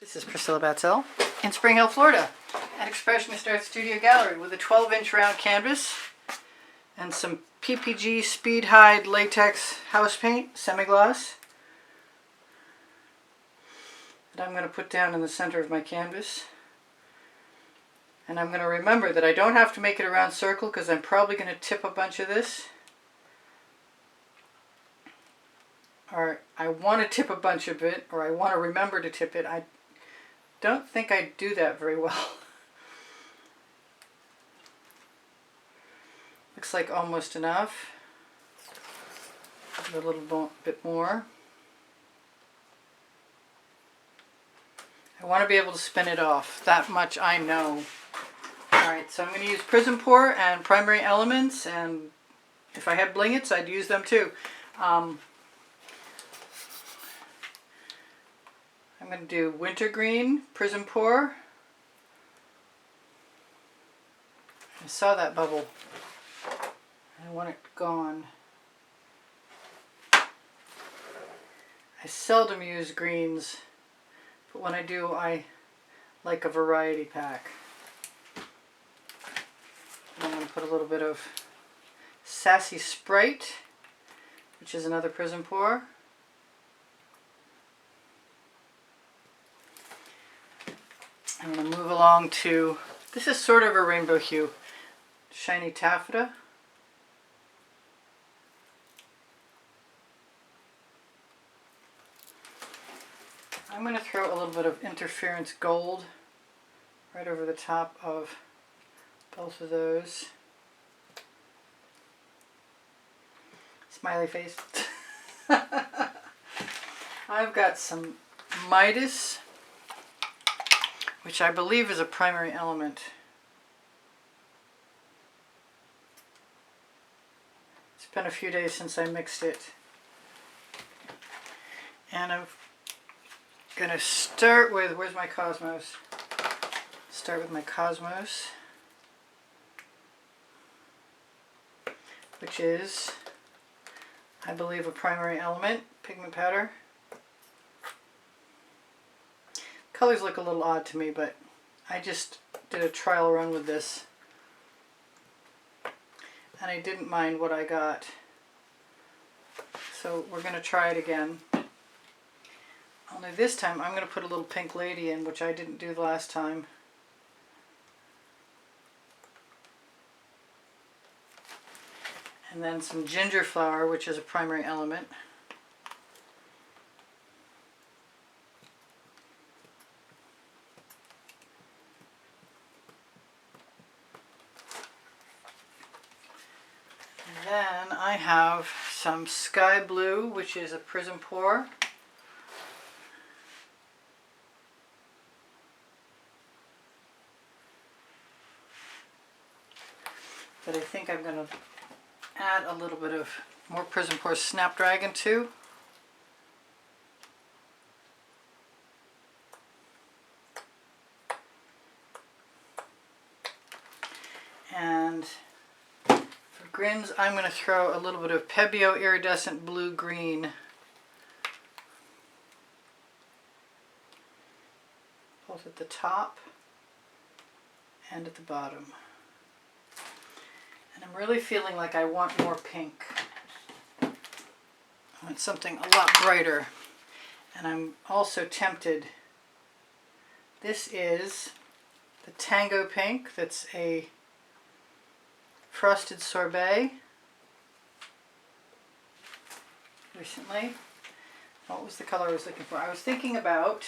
This is Priscilla Batzell in Spring Hill, Florida at Expressionist Art Studio Gallery with a 12-inch round canvas and some PPG Speed Hide latex house paint, semi-gloss, that I'm going to put down in the center of my canvas. And I'm going to remember that I don't have to make it a round circle because I'm probably going to tip a bunch of this. Or I want to tip a bunch of it, or I want to remember to tip it. I don't think I do that very well. Looks like almost enough. Do a little bit more. I want to be able to spin it off. That much I know. Alright, so I'm going to use Prizm pour and primary elements, and if I had blingets, I'd use them too. I'm going to do Wintergreen, Prizm pour. I saw that bubble. I want it gone. I seldom use greens, but when I do, I like a variety pack. I'm going to put a little bit of Sassy Sprite, which is another Prizm pour. I'm going to move along to, this is sort of a rainbow hue, shiny taffeta. I'm going to throw a little bit of interference gold right over the top of both of those. Smiley face. I've got some Midas, which I believe is a primary element. It's been a few days since I mixed it. And I'm going to start with, where's my Cosmos? Start with my Cosmos, which is, I believe, a primary element, pigment powder. Colors look a little odd to me, but I just did a trial run with this and I didn't mind what I got. So we're going to try it again. Only this time I'm going to put a little pink lady in, which I didn't do the last time. And then some GingerFlower, which is a primary element. And then I have some Sky Blue, which is a Prizm pour. That I think I'm going to add a little bit of more Prizm pour Snapdragon to. And for grins, I'm going to throw a little bit of Pebeo Iridescent Blue-Green. Both at the top and at the bottom. And I'm really feeling like I want more pink. I want something a lot brighter. And I'm also tempted. This is the Tango Pink. That's a frosted sorbet. Recently. What was the color I was looking for? I was thinking about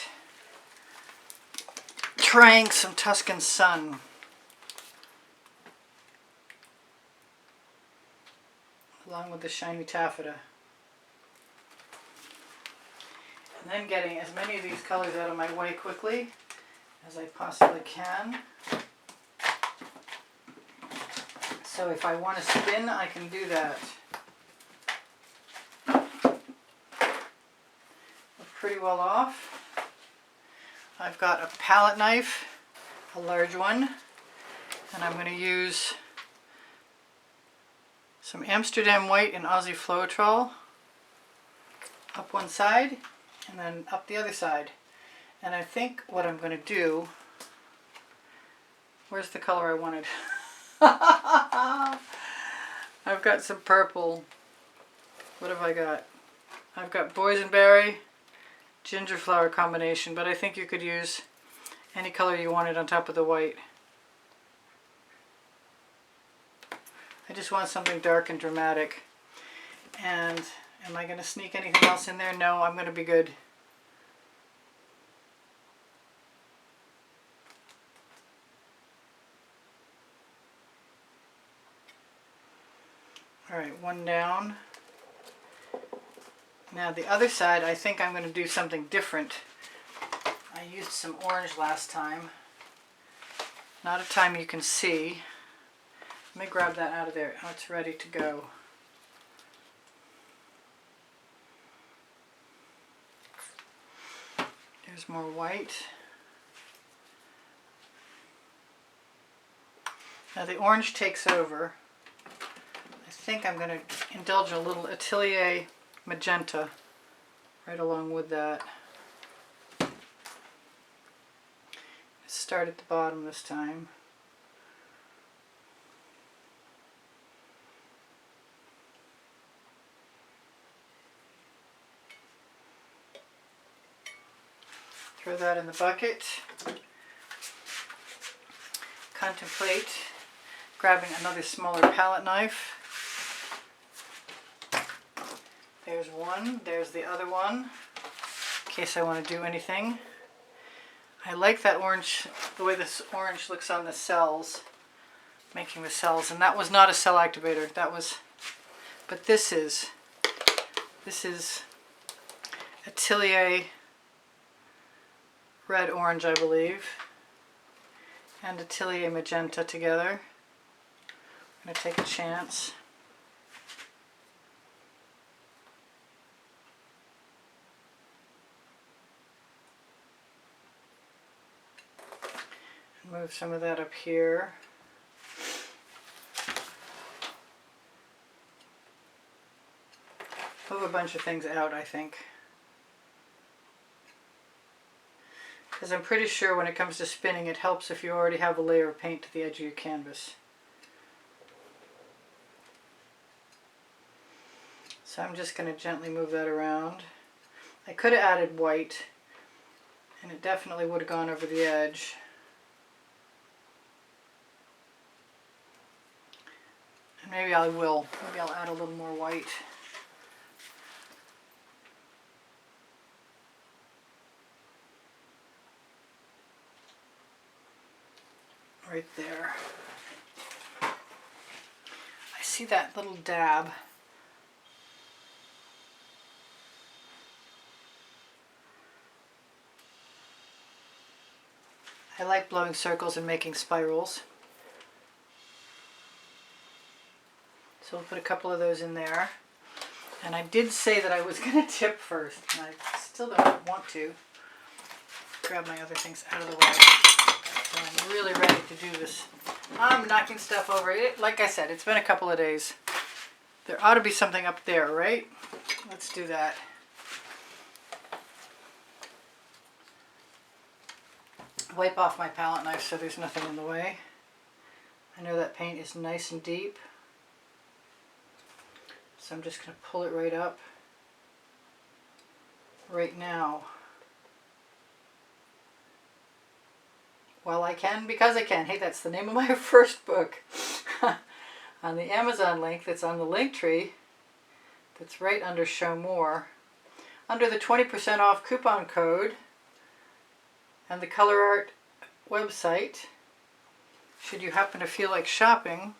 trying some Tuscan Sun. Along with the shiny taffeta. And then getting as many of these colors out of my way quickly as I possibly can. So if I want to spin, I can do that. We're pretty well off. I've got a palette knife, a large one, and I'm going to use some Amsterdam white and Aussie Floetrol up one side and then up the other side. And I think what I'm going to do, where's the color I wanted? I've got some purple. What have I got? I've got boysenberry, GingerFlower combination, but I think you could use any color you wanted on top of the white. I just want something dark and dramatic. And am I going to sneak anything else in there? No, I'm going to be good. Alright, one down. Now the other side, I think I'm going to do something different. I used some orange last time. Not a time you can see. Let me grab that out of there. Oh, it's ready to go. There's more white. Now the orange takes over. I think I'm going to indulge a little Atelier magenta right along with that. Start at the bottom this time. Throw that in the bucket. Contemplate grabbing another smaller palette knife. There's one, there's the other one, in case I want to do anything. I like that orange, the way this orange looks on the cells, making the cells, and that was not a cell activator, that was, but this is Atelier red orange, I believe, and Atelier magenta together. I'm going to take a chance. Move some of that up here. Move a bunch of things out, I think. Because I'm pretty sure when it comes to spinning, it helps if you already have a layer of paint to the edge of your canvas. So I'm just going to gently move that around. I could have added white, and it definitely would have gone over the edge. Maybe I will. Maybe I'll add a little more white. Right there. I see that little dab. I like blowing circles and making spirals. So we'll put a couple of those in there. And I did say that I was going to tip first, and I still don't want to. Grab my other things out of the way. So I'm really ready to do this. I'm knocking stuff over. Like I said, it's been a couple of days. There ought to be something up there, right? Let's do that. Wipe off my palette knife so there's nothing in the way. I know that paint is nice and deep. So I'm just going to pull it right up right now. Well, I can because I can. Hey, that's the name of my first book. On the Amazon link that's on the link tree, that's right under Show More. Under the 20% off coupon code and the Color Art website, should you happen to feel like shopping,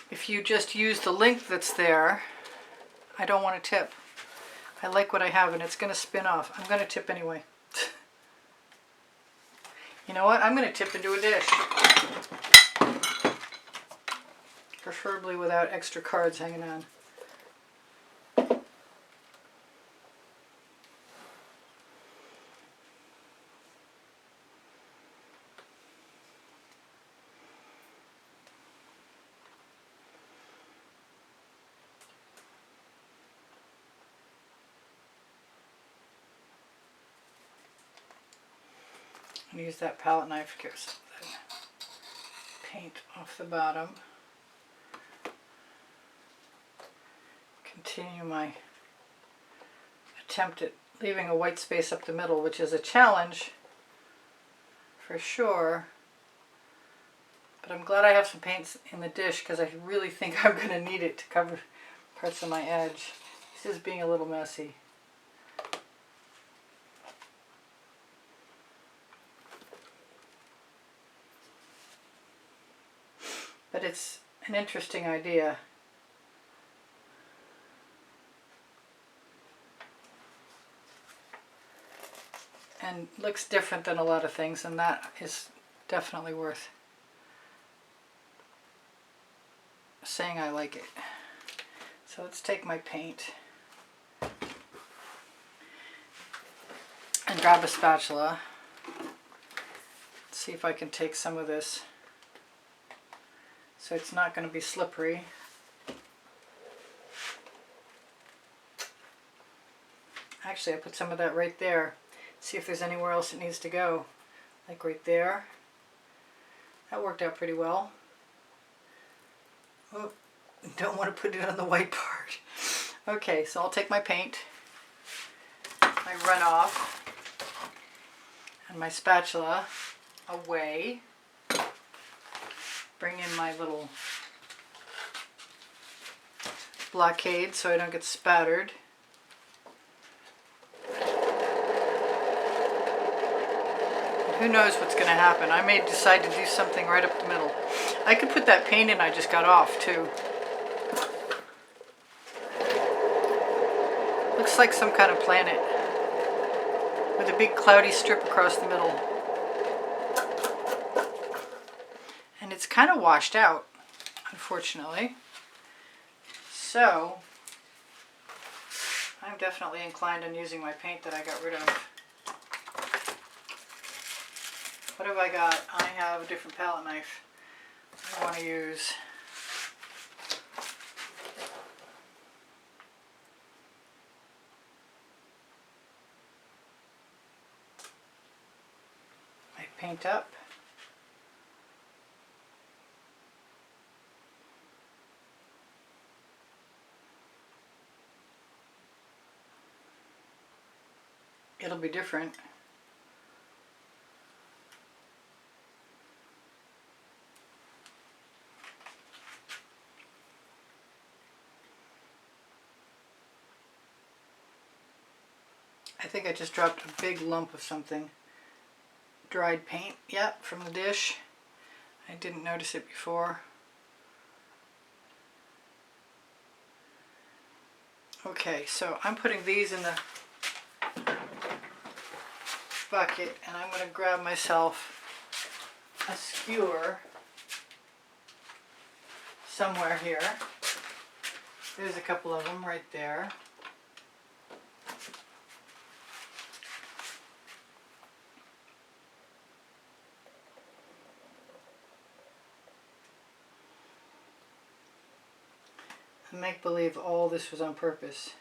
if you just use the link that's there, I don't want to tip. I like what I have and it's going to spin off. I'm going to tip anyway. You know what? I'm going to tip into a dish. Preferably without extra cards hanging on. I'm going to use that palette knife to get some of the paint off the bottom. Continue my attempt at leaving a white space up the middle, which is a challenge for sure. But I'm glad I have some paints in the dish because I really think I'm going to need it to cover parts of my edge. This is being a little messy. But it's an interesting idea. And looks different than a lot of things, and that is definitely worth saying I like it. So let's take my paint and grab a spatula. Let's see if I can take some of this so it's not going to be slippery. Actually, I put some of that right there. See if there's anywhere else it needs to go. Like right there. That worked out pretty well. Oh, don't want to put it on the white part. Okay, so I'll take my paint, my runoff, and my spatula away. Bring in my little blockade so I don't get spattered. Who knows what's going to happen? I may decide to do something right up the middle. I could put that paint in I just got off too. Looks like some kind of planet with a big cloudy strip across the middle. And it's kind of washed out, unfortunately. So I'm definitely inclined on using my paint that I got rid of. What have I got? I have a different palette knife I want to use. I paint up. It'll be different. I think I just dropped a big lump of something. Dried paint, yep, from the dish. I didn't notice it before. Okay, so I'm putting these in the bucket, and I'm going to grab myself a skewer somewhere here. There's a couple of them right there. Make believe all this was on purpose.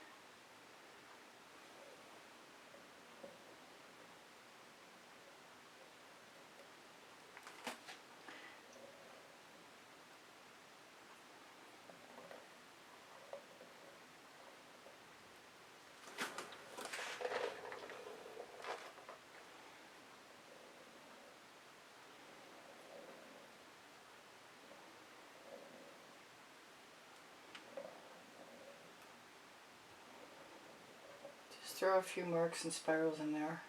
Throw a few marks and spirals in there.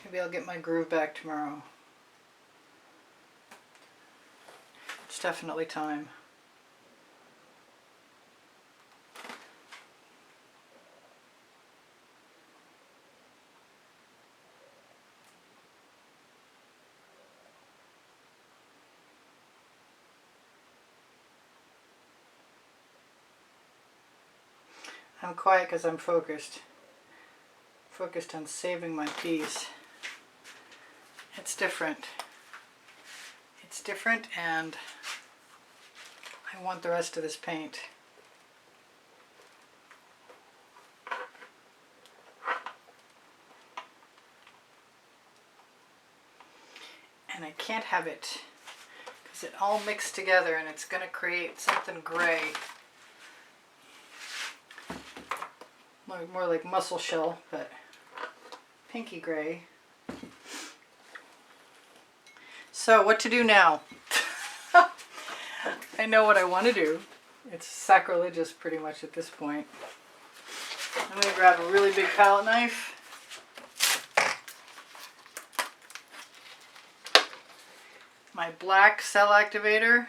Maybe I'll get my groove back tomorrow. It's definitely time. I'm quiet because I'm focused on saving my piece. It's different. It's different, and I want the rest of this paint. can't have it because it all mixed together and it's going to create something gray. More like mussel shell, but pinky gray. So what to do now? I know what I want to do. It's sacrilegious pretty much at this point. I'm going to grab a really big palette knife. My black cell activator,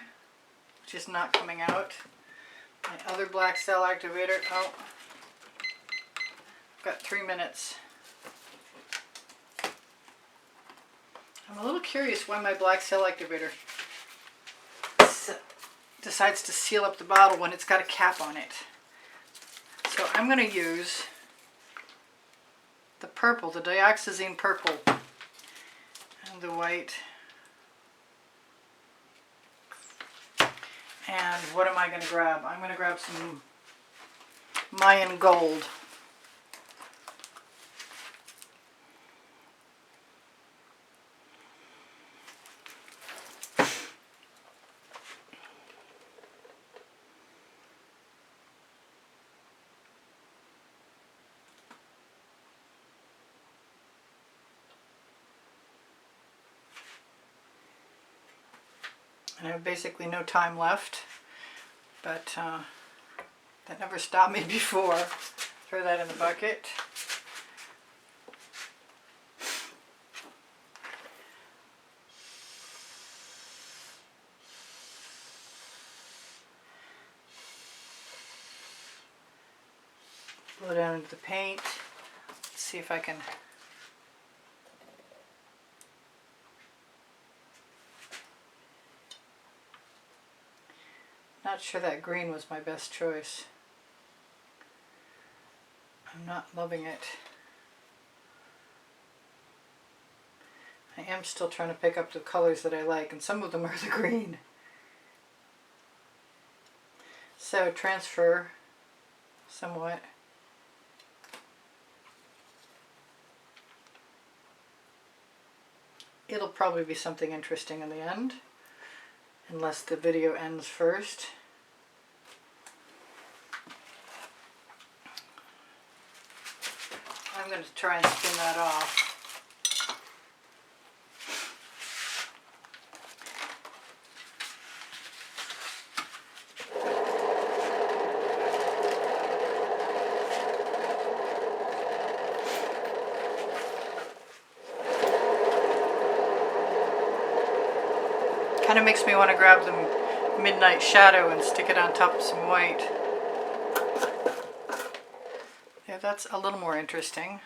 which is not coming out. My other black cell activator. Oh, I've got 3 minutes. I'm a little curious why my black cell activator decides to seal up the bottle when it's got a cap on it. So I'm going to use the purple, the dioxazine purple, and the white. And what am I going to grab? I'm going to grab some Mayan gold. And I have basically no time left, but that never stopped me before. Throw that in the bucket. Blow down into the paint. Let's see if I can not sure that green was my best choice. I'm not loving it. I am still trying to pick up the colors that I like, and some of them are the green. So transfer somewhat. It'll probably be something interesting in the end, unless the video ends first. I'm going to try and spin that off. Kind of makes me want to grab the midnight shadow and stick it on top of some white. Yeah, that's a little more interesting.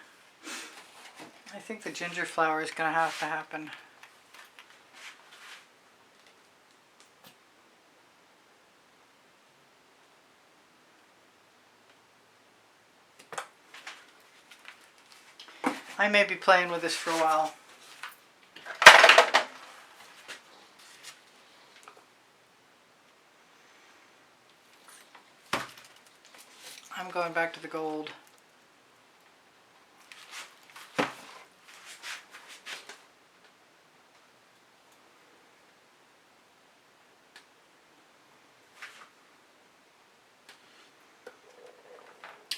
I think the ginger flower is going to have to happen. I may be playing with this for a while. I'm going back to the gold.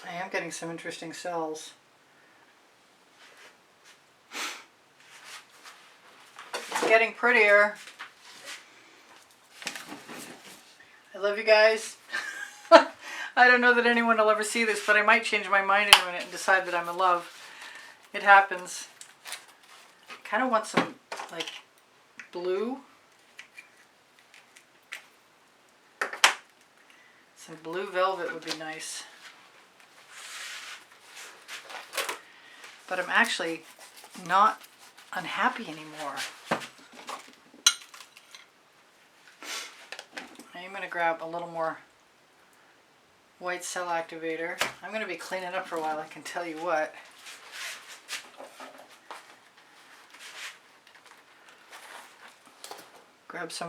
I am getting some interesting cells. It's getting prettier. I love you guys. I don't know that anyone will ever see this, but I might change my mind in a minute and decide that I'm in love. It happens. I kind of want some, like, blue. Some blue velvet would be nice. But I'm actually not unhappy anymore. I'm going to grab a little more white cell activator. I'm going to be cleaning up for a while, I can tell you what. Grab some of